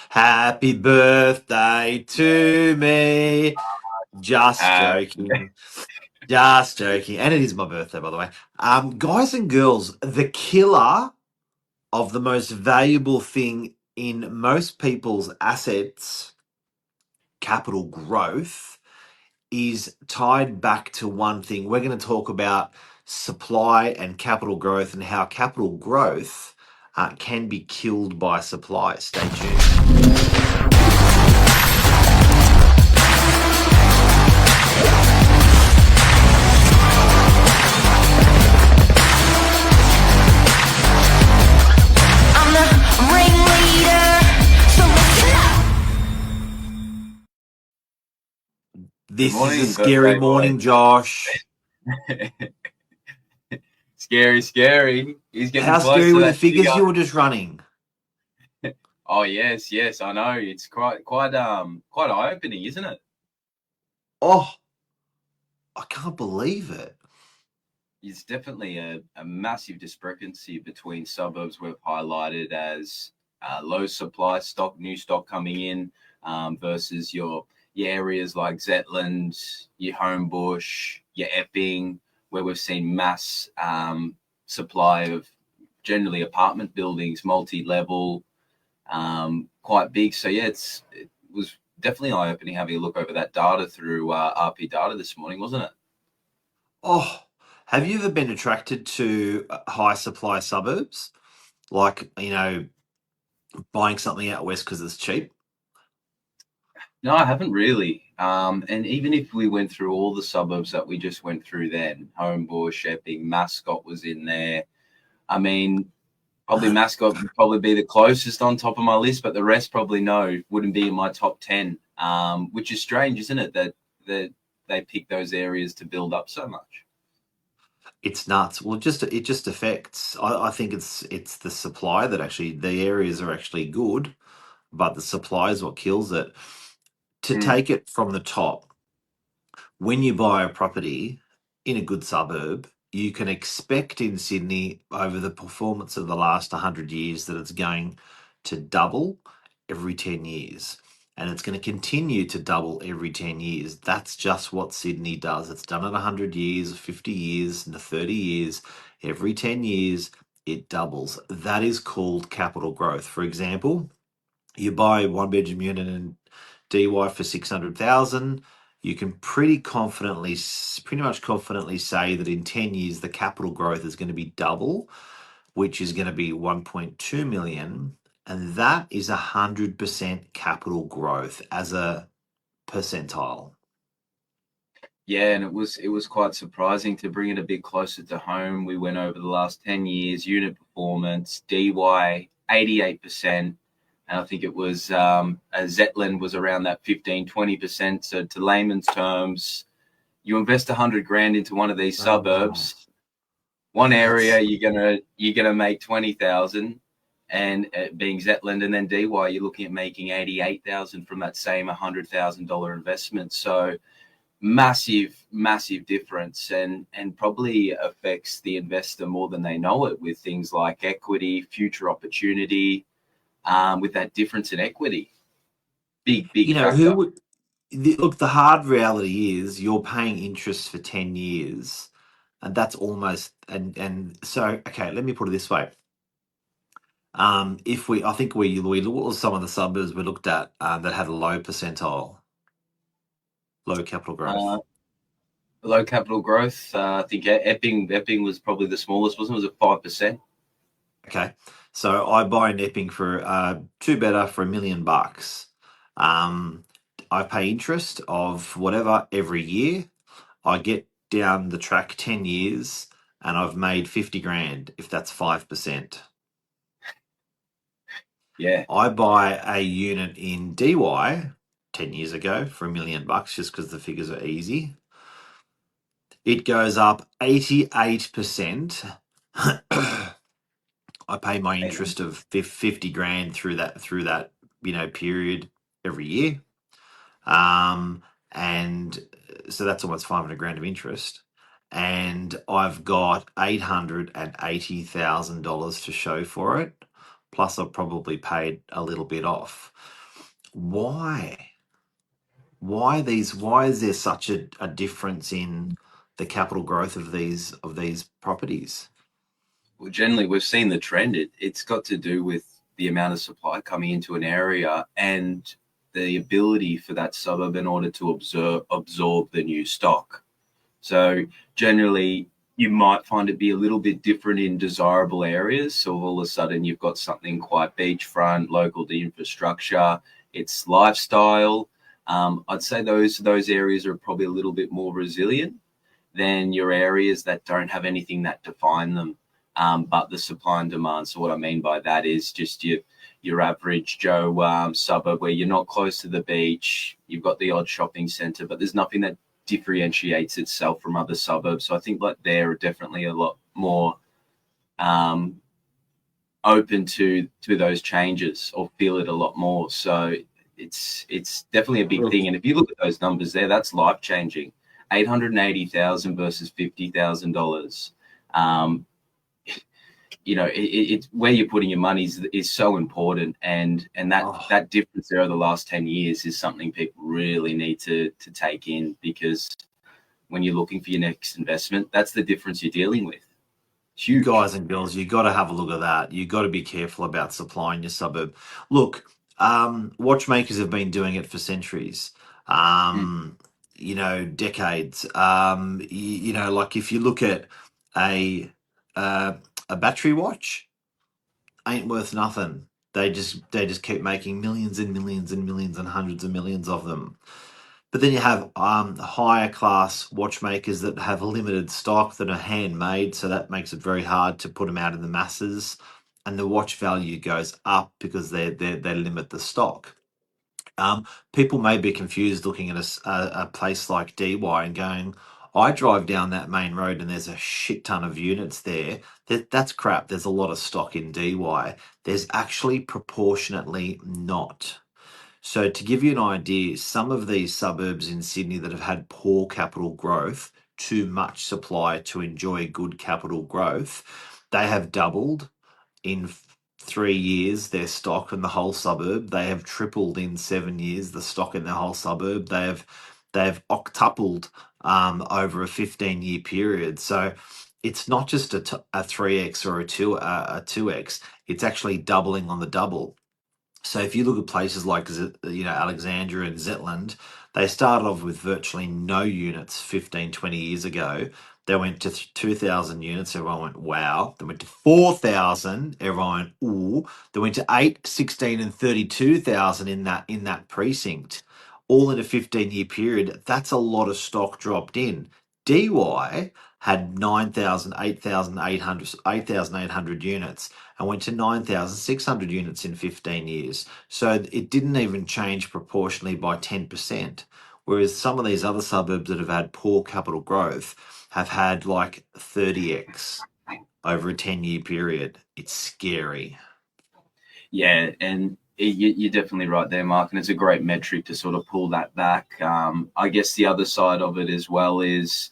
Happy birthday to me. Just Happy. joking. Just joking. And it is my birthday, by the way. Guys and girls, the killer of the most valuable thing in most people's assets, capital growth, is tied back to one thing. We're going to talk about supply and capital growth and how capital growth can be killed by supply. Stay tuned. I'm the ringleader, so listen up. Good This is a morning, scary birthday boy. morning, Josh. Scary, scary. He's getting How close scary to were the that figures figure. you were just running? Oh yes, yes, I know. It's quite eye-opening, isn't it? Oh, I can't believe it. It's definitely a massive discrepancy between suburbs we've highlighted as low supply stock, new stock coming in, versus your areas like Zetland, your Homebush, your Epping, where we've seen mass supply of generally apartment buildings, multi-level, quite big. So yeah, it was definitely eye-opening having a look over that data through RP data this morning, wasn't it? Oh, have you ever been attracted to high supply suburbs? Like, buying something out west because it's cheap? No, I haven't really. And even if we went through all the suburbs that we just went through, then Homebush, Epping, Mascot was in there. I mean, probably Mascot would probably be the closest on top of my list, but the rest probably no, wouldn't be in my top 10. Which is strange, isn't it? That they pick those areas to build up so much. It's nuts. Well, it just affects. I think it's the supply that actually the areas are actually good, but the supply is what kills it. To Mm. take it from the top, when you buy a property in a good suburb, you can expect in Sydney over the performance of the last 100 years that it's going to double every 10 years. And it's going to continue to double every 10 years. That's just what Sydney does. It's done it 100 years, 50 years, and 30 years. Every 10 years, it doubles. That is called capital growth. For example, you buy a one bedroom unit in DY for 600,000, you can pretty much confidently say that in 10 years the capital growth is going to be double, which is going to be 1.2 million, and that is 100% capital growth as a percentile. Yeah, and it was quite surprising to bring it a bit closer to home. We went over the last 10 years, unit performance, DY 88%. And I think it was Zetland was around that 15-20%. So to layman's terms, you invest 100 grand into one of these Oh, suburbs, one area that's you're gonna make 20,000, and being Zetland, and then DY you're looking at making 88,000 from that same $100,000 investment. So massive difference, and probably affects the investor more than they know it, with things like equity, future opportunity, with that difference in equity, big who factor. would look, the hard reality is you're paying interest for 10 years, and that's almost and so okay, let me put it this way. If I think we looked at some of the suburbs we looked at that had a low percentile, low capital growth. uh, Low capital growth, I think Epping was probably the smallest, wasn't it? Was it 5%? Okay, so I buy an Epping for two better for $1 million. Um, I pay interest of whatever every year. I get down the track 10 years, and I've made 50 grand if that's 5%. Yeah. I buy a unit in DY 10 years ago for $1 million just because the figures are easy. It goes up 88%. I pay my interest of 50 grand through that period every year. Um and so that's almost 500 grand of interest. And I've got $880,000 to show for it. plus I've probably paid a little bit off. Why? Why these? Why is there such a difference in the capital growth of these properties? Well, generally, we've seen the trend. It's got to do with the amount of supply coming into an area and the ability for that suburb in order to absorb the new stock. So generally, you might find it be a little bit different in desirable areas. So all of a sudden, you've got something quite beachfront, local to infrastructure. It's lifestyle. I'd say those areas are probably a little bit more resilient than your areas that don't have anything that define them. But the supply and demand. So what I mean by that is just your average Joe suburb where you're not close to the beach. You've got the odd shopping centre, but there's nothing that differentiates itself from other suburbs. So I think like they're definitely a lot more open to those changes or feel it a lot more. So it's definitely a big thing. And if you look at those numbers there, that's life changing. 880,000 versus $50,000. It's where you're putting your money is so important, and that difference there over the last 10 years is something people really need to take in, because when you're looking for your next investment, that's the difference you're dealing with. It's huge. Guys and girls, you got to have a look at that. You got to be careful about supplying your suburb. Look, watchmakers have been doing it for centuries. Decades. Like if you look at a battery watch, ain't worth nothing. They just keep making millions and millions and millions and hundreds of millions of them. But then you have higher class watchmakers that have limited stock that are handmade, so that makes it very hard to put them out in the masses, and the watch value goes up because they limit the stock. People may be confused looking at a place like DY and going, I drive down that main road and there's a shit ton of units there. That's crap. There's a lot of stock in DY. There's actually proportionately not. So to give you an idea, some of these suburbs in Sydney that have had poor capital growth, too much supply to enjoy good capital growth, they have doubled in 3 years their stock in the whole suburb. They have tripled in 7 years the stock in the whole suburb. They've octupled over a 15-year period. So it's not just a 3x or a 2x. It's actually doubling on the double. So if you look at places like Alexandria and Zetland, they started off with virtually no units 15, 20 years ago. They went to 2,000 units. Everyone went, wow. They went to 4,000. Everyone went, ooh. They went to 8, 16, and 32,000 in that precinct, all in a 15-year period. That's a lot of stock dropped in. DY had 9,000, 8,800 units and went to 9,600 units in 15 years. So it didn't even change proportionally by 10%. Whereas some of these other suburbs that have had poor capital growth have had like 30x over a 10-year period. It's scary. Yeah, and you're definitely right there, Mark, and it's a great metric to sort of pull that back. I guess the other side of it as well is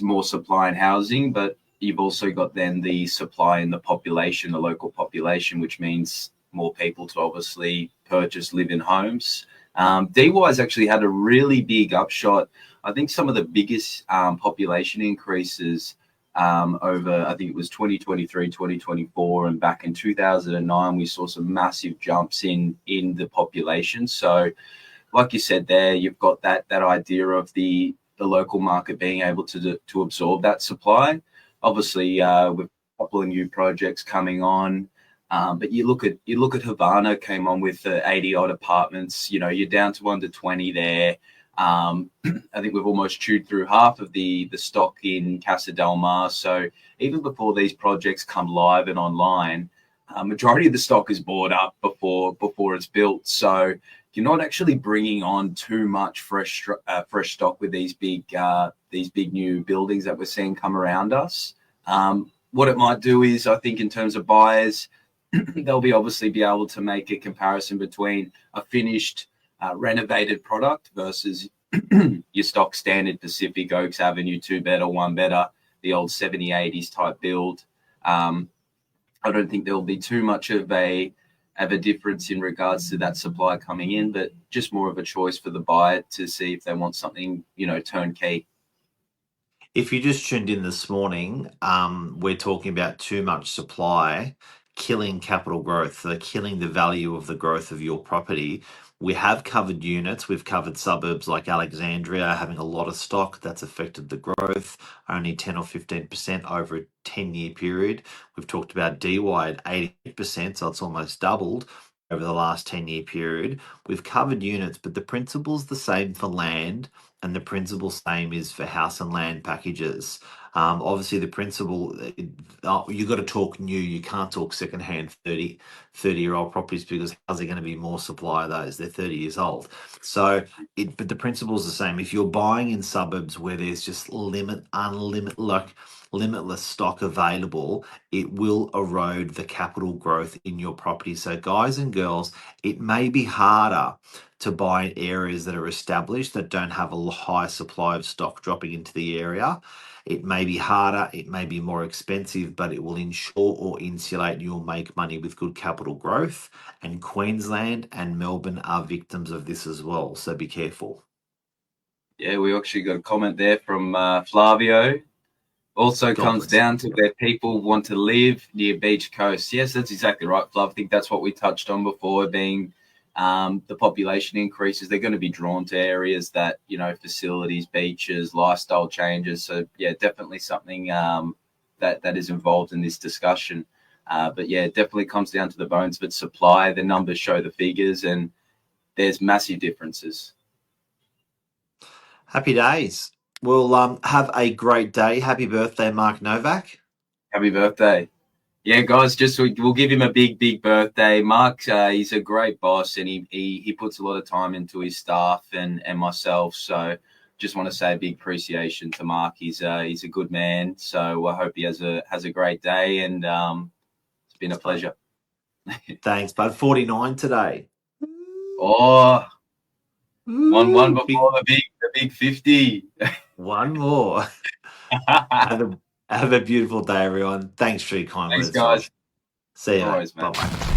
more supply in housing, but you've also got then the supply in the population, the local population, which means more people to obviously purchase live-in homes. DY's actually had a really big upshot. I think some of the biggest population increases over, I think it was 2023, 2024, and back in 2009, we saw some massive jumps in the population. So like you said there, you've got that idea of the local market being able to absorb that supply. Obviously, with a couple of new projects coming on, but you look at Havana came on with 80 odd apartments. You're down to under 20 there. I think we've almost chewed through half of the stock in Casa del Mar. So even before these projects come live and online, majority of the stock is bought up before it's built. So you're not actually bringing on too much fresh stock with these big new buildings that we're seeing come around us. What it might do is, I think, in terms of buyers, they'll obviously be able to make a comparison between a finished renovated product versus your stock standard Pacific Oaks Avenue 2 better, 1 better, the old 70s, 80s type build. I don't think there will be too much of a difference in regards to that supply coming in, but just more of a choice for the buyer to see if they want something, turnkey. If you just tuned in this morning, we're talking about too much supply killing capital growth, so killing the value of the growth of your property. We have covered units. We've covered suburbs like Alexandria having a lot of stock that's affected the growth, only 10 or 15% over a 10-year period. We've talked about DY at 80%, so it's almost doubled over the last 10-year period. We've covered units, but the principle's the same for land, and the principle same is for house and land packages. Obviously, the principle, you got to talk new. You can't talk secondhand 30-year-old properties, because how's there going to be more supply of those? They're 30 years old. So, but the principle is the same. If you're buying in suburbs where there's just limitless stock available, it will erode the capital growth in your property. So, guys and girls, it may be harder to buy in areas that are established, that don't have a high supply of stock dropping into the area. It may be harder, it may be more expensive, but it will ensure or insulate, you'll make money with good capital growth. And Queensland and Melbourne are victims of this as well, so be careful. Yeah, we actually got a comment there from Flavio. Also comes down to where people want to live near beach coast. Yes, that's exactly right, Flav. I think that's what we touched on before, being the population increases. They're going to be drawn to areas that, facilities, beaches, lifestyle changes. So, yeah, definitely something that is involved in this discussion. But, yeah, it definitely comes down to the bones of its supply. The numbers show the figures, and there's massive differences. Happy days. Well, have a great day. Happy birthday, Mark Novak. Happy birthday. Yeah, guys, we'll give him a big birthday. Mark, he's a great boss, and he puts a lot of time into his staff and myself. So just want to say a big appreciation to Mark. He's a good man. So I hope he has a great day, and it's been a pleasure. Thanks, bud. 49 today. Oh, one before the big 50. One more. Have a beautiful day, everyone. Thanks for your kind words. Thanks, guys. See you. Bye bye.